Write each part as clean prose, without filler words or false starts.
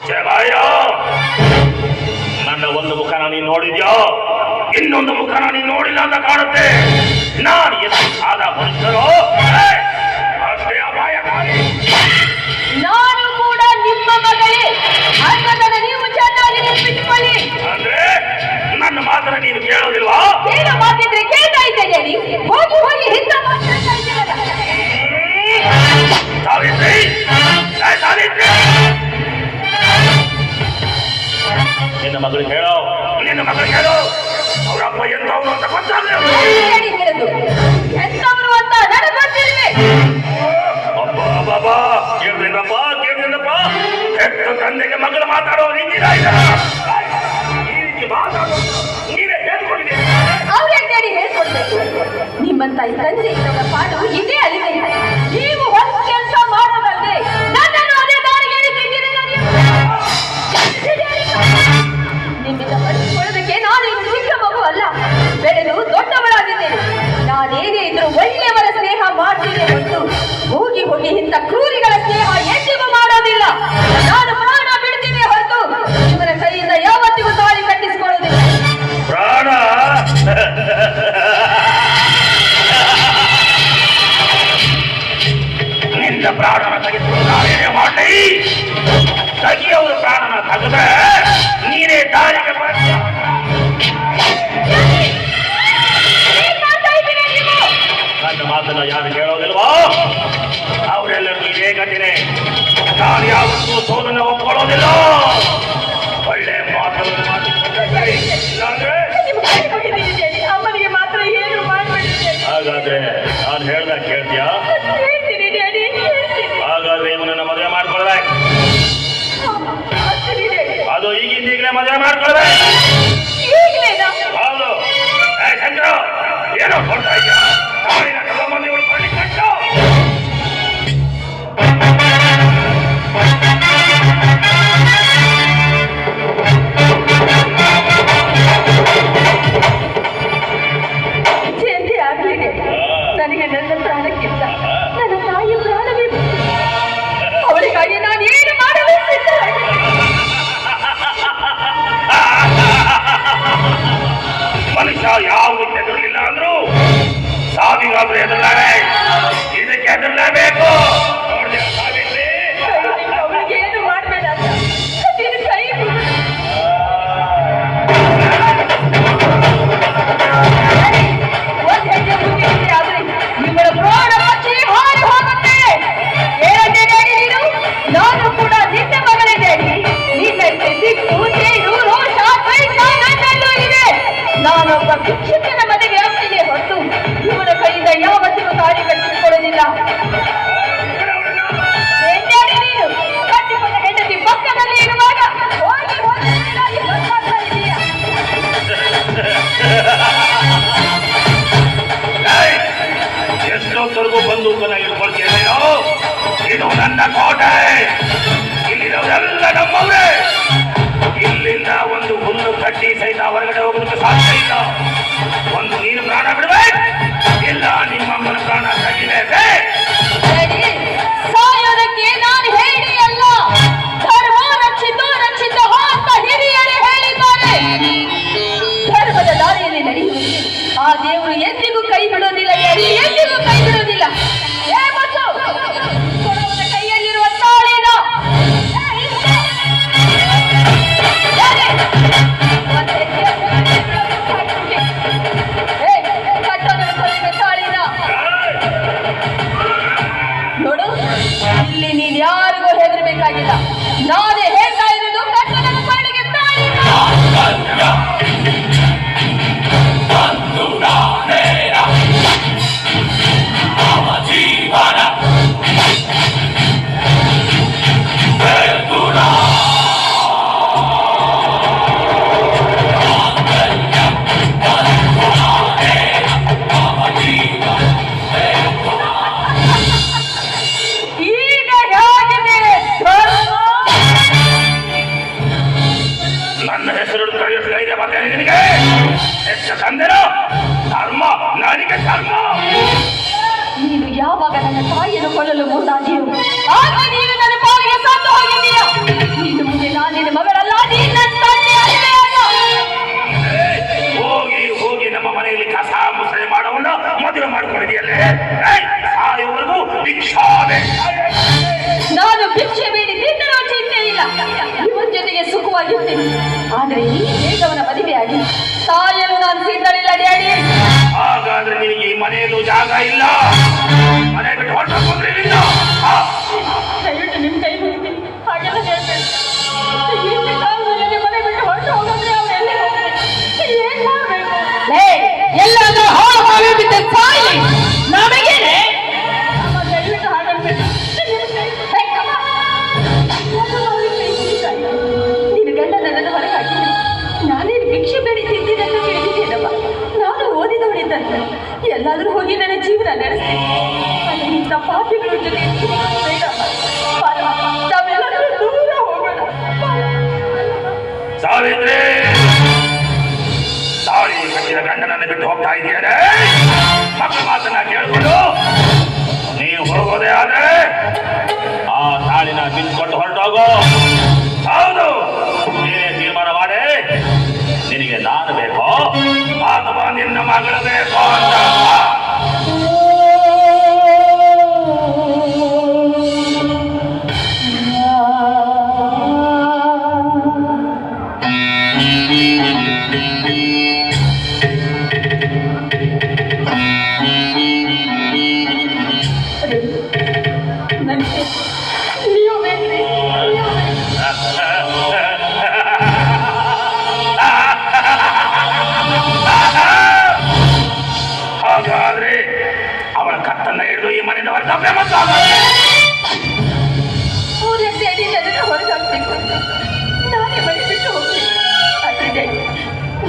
ಜಗಾಯ ನನ್ನ ಒಂದು ಮುಖನ ನೀನು ನೋಡಿದ್ಯೋ, ಇನ್ನೊಂದು ಮುಖನ ನೀನು ನೋಡಿಲ್ಲ ಅಂತ ಕಾಣುತ್ತೆ. ನಾನು ಎಷ್ಟು ಆದ ಮನುಷ್ಯರು ಅಷ್ಟೇ ಅಪಾಯಕಾರಿ. ನಾನು ಕೂಡ ನಿಮ್ಮ ಮಗಳೇ, ಅದನ್ನು ನೀವು ಚೆನ್ನಾಗಿ ನೆನಪಿಸಿಕೊಳ್ಳಿ. ಅಂದ್ರೆ ನನ್ನ ಮಾತನ್ನ ನೀನು ಕೇಳೋದಿಲ್ವಾ? ಕೇಳೋ ಮಾತಿದ್ರೆ ಕೇಳ್ತಾ ಇದ್ದೇನೆ. ಹೋಗಿ ಹೋಗಿ ಹಿಂದ ಮಾತಾಡ್ತಾ ಇದ್ದೀರಲ್ಲ. ಸಾವಿತ್ರಿ, ಸಾವಿತ್ರಿ, ನಿನ್ನ ಮಗಳು ಹೇಳೋ, ನಿನ್ನ ಮಗಳು ಹೇಳೋ, ಅವರಪ್ಪ ಎಂತವ್ರು ಅಂತ ಗೊತ್ತಾಗಲಿ. ಹೇಳೋದು ಎಂತವ್ರು ಅಂತ ನನಗೆ ಗೊತ್ತಿಲ್ವೇ? ಅಬ್ಬಾ ಕೇಳಿದ್ರಪ್ಪ, ಕೇಳಿದ್ರಪ್ಪ, ಎಷ್ಟು ತಂದೆಗೆ ಮಗಳು ಮಾತಾಡೋ ರೀತಿ ಈ ರೀತಿ ಮಾತಾಡೋ ನೀವೇ ಹೇಳ್ಕೊಂಡಿದ್ದೀರಿ. ಅವ್ರೇಳಿ ಹೇಳ್ಕೊಡ್ಬೇಕು. ನಿಮ್ಮಂತ ಈ ತಂದೆ ಇದ್ದವರ ಪಾಡು ಇದೇ ಅಲ್ಲಿದೆ. ನೀವು ಒಂದು ಕೆಲಸ ಮಾಡೋದಲ್ಲದೆ ನನ್ನನ್ನು ಅದೇ ದಾರಿಗೆ ಇಳಿಸಿದ್ದೀರಲ್ಲ ನೀವು. ನಿಮ್ಮಿಂದ ಬಳಸಿಕೊಳ್ಳೋದಕ್ಕೆ ನಾನು ಈಗ ಚಿಕ್ಕ ಮಗು ಅಲ್ಲ, ಬೆಳೆದು ದೊಡ್ಡವಳಾಗಿದ್ದೇನೆ. ನಾನೇನೇ ಇದ್ರೂ ಒಳ್ಳೆಯವರ ಸ್ನೇಹ ಮಾಡ್ತೀನಿ ಹೊರತು ಹೋಗಿ ಹೋಗಿ ಇಂಥ ಕ್ರೂರಿಗಳ ಸ್ನೇಹ ಎಂದಿಗೂ ಮಾಡೋದಿಲ್ಲ. ನಾನು ಪ್ರಾಣ ಬಿಡ್ತೀನಿ ಹೊರತು ಇವರ ಕೈಯಿಂದ ಯಾವತ್ತಿಗೂ ತಾಳಿ ಕಟ್ಟಿಸಿಕೊಳ್ಳೋದಿಲ್ಲ. ಪ್ರಾಣ ನಿನ್ನ ಪ್ರಾಣನ ತೆಗೆದುಕೊಂಡು ನಾನೇನೇ ಮಾಡಲಿ? ತಗಿಯವರು ಪ್ರಾಣನ ತೆಗೆದ ನೀನೇ ದಾರಿಗೆ ಬರ್ತೀಯ. ನನ್ನ ಮಾತನ್ನ ಯಾರು ಕೇಳೋದಿಲ್ವೋ ಅವರೆಲ್ಲರೂ ಇದೇ ಗಟ್ಟಿನೇ. ನಾನು ಯಾವತ್ತೂ ಸೋಲನ್ನು ಒಪ್ಕೊಳ್ಳೋದಿಲ್ಲ. ಒಳ್ಳೆ ಮಾತನ್ನು ಮಾತಿಕೊಂಡ್ರೆ ಅಮ್ಮನಿಗೆ ಮಾತ್ರ ಏನು ಮಾಡಬೇಡಿ. ಹಾಗಾದ್ರೆ ನಾನು ಹೇಳ್ದಾಗ ಕೇಳ್ತೀಯಾ? ಹಾಗಾದ್ರೆ ಇವನನ್ನ ಮದುವೆ ಮಾಡ್ಕೊಳ್ಬೇಕು. ಅದು ಈಗಲೇ ಮದುವೆ ಮಾಡ್ಕೊಳ್ಬೇಕು. ಹೌದು. ಶಂಕರ ಏನೋ ಕೊಡ್ತಾ ಇದೆಯಾ? ಮಂದಿ ಉಳ್ಕೊಳ್ಳಿ ಕಟ್ಟು. ನನಗೆ ನನ್ನ ಪ್ರಾಣಕ್ಕಿಂತ ನನ್ನ ತಾಯಿಯ ಪ್ರಾಣವೇ ಅವಳಿಗಾಗಿ ನಾನು ಏನು ಮಾಡಲು ಮನುಷ್ಯ ಯಾವುದಕ್ಕೆ ಎದುರಲಿಲ್ಲ ಅಂದ್ರು ಸಾವಿಗಾದ್ರೂ ಎದುರಲಾರೆ. ಇದಕ್ಕೆ ಎದುರಲೇಬೇಕು. ಏನು ಮಾಡಬೇಡ ಕೈ ಒಂದು ಹೆಜ್ಜೆ ಮುಂದೆ ಆದ್ರೆ ನಿಮ್ಮಳ ಪ್ರಾಣ ಪಕ್ಷಿ ಹಾರಿ ಹೋಗುತ್ತೆ. ಏನಂತೆ ನೀನು? ನಾನು ಕೂಡ ನಿನ್ನ ಮಗಳೇ ಡ್ಯಾಡಿ. ನಿನ್ನಂತೆ ಸಿಟ್ಟು, ಸೇಡು, ರೋಷ, ದ್ವೇಷ ನನ್ನಲ್ಲೂ ಇದೆ. ನಾನೊಬ್ಬ ಶಿಕ್ಷಕನ ಮನೆಗೆ ಆಗ್ತೀನಿ ಹೊರತು ಇವನ ಕೈಯಿಂದ ಯಾವತ್ತಿಗೂ ತಾಳಿ ಕಟ್ಟಿಸಿಕೊಳ್ಳೋದಿಲ್ಲ. ನೀನು ಕಟ್ಟಿಕೊಂಡ ಹೆಂಡತಿ ಪಕ್ಕದಲ್ಲಿ ಇರುವಾಗ ಹೋಗಿ ಹೋಗಿ ಮಾತಾಡ್ತಾ ಇದೀಯಾ? ಎಷ್ಟೊತ್ತರೆಗೂ ಬಂದೂಕನ ಇಟ್ಕೊಳ್ತೀರೋ? ಇದು ನನ್ನ ಕೋಟೆ. ಇಲ್ಲಿರೋರೆಲ್ಲ ನಮ್ಮವ್ರೆ. ಇಲ್ಲಿಂದ ಒಂದು ಹುಲ್ಲು ಕಟ್ಟಿ ಸಹಿತ ಹೊರಗಡೆ ಹೋಗೋದಕ್ಕೆ ಸಾಧ್ಯ ಇಲ್ಲ. ಒಂದು ನೀನು ಪ್ರಾಣ ಬಿಡಬೇಕು, ಇಲ್ಲ ನಿಮ್ಮಮ್ಮನ ಪ್ರಾಣ ತೆಗಿಲೇಬೇಕು. ಸಾಯೋದಕ್ಕೆ ನಾನು ಹೇಳಿ ಅಲ್ಲ, ಧರ್ಮ ರಕ್ಷಿತೋ ರಕ್ಷಿತ ಅಂತ ಹಿರಿಯರೇ ಹೇಳಿದ್ದಾರೆ. ಧರ್ಮದ ದಾರಿಯಲ್ಲಿ ನಡೆಯುವುದು ಆ ದೇವರು ಎಂದಿಗೂ ಕೈ ಬಿಡೋದಿಲ್ಲ. ಎಂದಿಗೂ ಕೈ ಬಿಡೋದಿಲ್ಲ. ಕೊಡವನ ಕೈಯಲ್ಲಿರುವ ತಾಳಿನ ತಾಳಿನ ನೋಡು, ಇಲ್ಲಿ ನೀನ್ ಯಾರಿಗೂ ಹೆದರಬೇಕಾಗಿಲ್ಲ. ನಾನೇ ಹೇಳ್ತಾ ಇರೋದು ಕಟ್ಟದ ಪಾಡಿಗೆ ತಾಳಿನ. ಈಗ ಹೇಗಿದೆ ನನ್ನ ಹೆಸರು ಕರೆಯುತ್ತಿದೆ. ಮತ್ತೆ ನಿನಗೆ ಎಷ್ಟು ತಂದೆನೋ ಧರ್ಮ, ನನಗೆ ಧರ್ಮ. ನೀನು ಯಾವಾಗ ನನ್ನ ತಾಯಿಯನ್ನು ಕೊಲ್ಲಲು ಮುಂದಾದೆಯೋ ಆಗ ನೀನು ನನ್ನ ಪಾಲಿಗೆ ಸತ್ತು ಹೋಗಿದ್ದೀಯ. ನೀನು ಮುಂದೆ ಕಾಯುತ್ತೇನೆ. ಆದರೆ ಈ ಬೇಗವನ ಮದುವೆಯಾಗಿ ಸಾಯಲು ನಾನು ಸಿದ್ಧಳಿಲ್ಲ ಡ್ಯಾಡಿ. ಹಾಗಾದ್ರೆ ನಿನಗೆ ಈ ಮನೆಯದು ಜಾಗ ಇಲ್ಲ, ಮನೆ ಬಿಟ್ಟು ಹೊರಟೋದ್ರೆ ಇಲ್ಲ. ದಯವಿಟ್ಟು ನಿಮ್ಮ ಕೈ ಮುಗಿತೀನಿ, ಹಾಗೆಲ್ಲ ಹೇಳ್ಬೇಡಿ. ಈ ಕಾಲದಲ್ಲಿ ಮನೆ ಬಿಟ್ಟು ಹೊರಟು ಹೋಗೋದ್ರೆ ಅವ್ರು ಎಲ್ಲಿ ಹೋಗ್ಬೇಕು, ಏನ್ ಮಾಡ್ಬೇಕು? ಎಲ್ಲಾದ್ರೂ ಹಾಳು ಹಾವಿ ಬಿದ್ದ ಸಾಯಿ ನಮಗೇನೆ. ದಯವಿಟ್ಟು ಹಾಗನ್ಬೇಡಿ. ನಿನ್ನ ಗಂಡ ನನ್ನನ್ನು ಹೊರಗೆ ಹಾಕಿದ್ರು. ನಾನೇನು ಭಿಕ್ಷೆ ಬೇಡಿ ತಿಂದಿದೆ ಅಂತ ತಿಳಿದಿದ್ದೇನಪ್ಪ. ನಾನು ಓದಿದವಳಿದ್ದಂತ ಎಲ್ಲಾದ್ರೂ ಹೋಗಿ ನನ್ನ ಜೀವನ ನಡೆಸ್ತೀನಿ. ಆದರೆ ಇಂಥ ಪಾಪಿಗಳ ಜೊತೆ ಬೇಡಪ್ಪ. ನಾವೆಲ್ಲರೂ ದೂರ ಹೋಗೋಣ. ಸಾವಿತ್ರಿ, ತಾಳಿ ಕಟ್ಟಿದ ಗಂಡನನ್ನು ಬಿಟ್ಟು ಹೋಗ್ತಾ ಇದೆಯೇ? ಮಕ್ಕಳ ಮಾತನ್ನ ಕೇಳ್ಕೊಂಡು ನೀವು ಹೋಗೋದೇ ಆದ್ರೆ ಆ ತಾಳಿನ ಬಿಚ್ಚಿಕೊಂಡು ಹೊರಟೋಗೋ. ಹೌದು, ನೀನೇ ತೀರ್ಮಾನ ಮಾಡಿ. ನಿನಗೆ ನಾನು ಬೇಕೋ ಅಥವಾ ನಿನ್ನ ಮಗಳು ಬೇಕೋ ಅಂತ. ನನಗೆ ನೀವು ಬೇಕ್ರಿ. ಹಾಗಾದ್ರೆ ಅವಳ ಕತ್ತನ್ನ ಹಿಡಿದು ಈ ಮನೆಯಿಂದ ಹೊರಗೆ ಊರಲ್ಲಿ ಅಡಿ ಜನರ ಹೊರಗೆ ಹಾಕ್ಬೇಕು ಅಂತ ನಾನೇ ಮನೆ ಬಿಟ್ಟು ಹೋಗ್ತೀನಿ. ಆದರೆ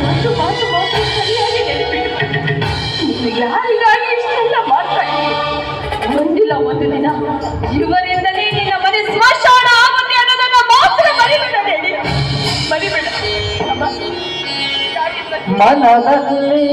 ಒಂದು ಮಾತು ಮಾತ್ರ ಸರಿಯಾಗಿ ನೆನಪಿಟ್ಟು, ನೀನು ಯಾರಿಗಾಗಿ ಇಷ್ಟೆಲ್ಲ ಮಾಡ್ತಾ ಇದ್ದೀನಿ. ಒಂದಿಲ್ಲ ಒಂದು ದಿನ ಇವರಿಂದಲೇ ನಿನ್ನ ಮನೆ ಸ್ಮಶಾನ ಆಗುತ್ತೆ ಅನ್ನೋದನ್ನ ಮಾತ್ರ ಮರಿಬೇಡ ಹೇಳಿ, ಮರಿಬೇಡ. ಮನದಲ್ಲಿ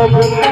Bye.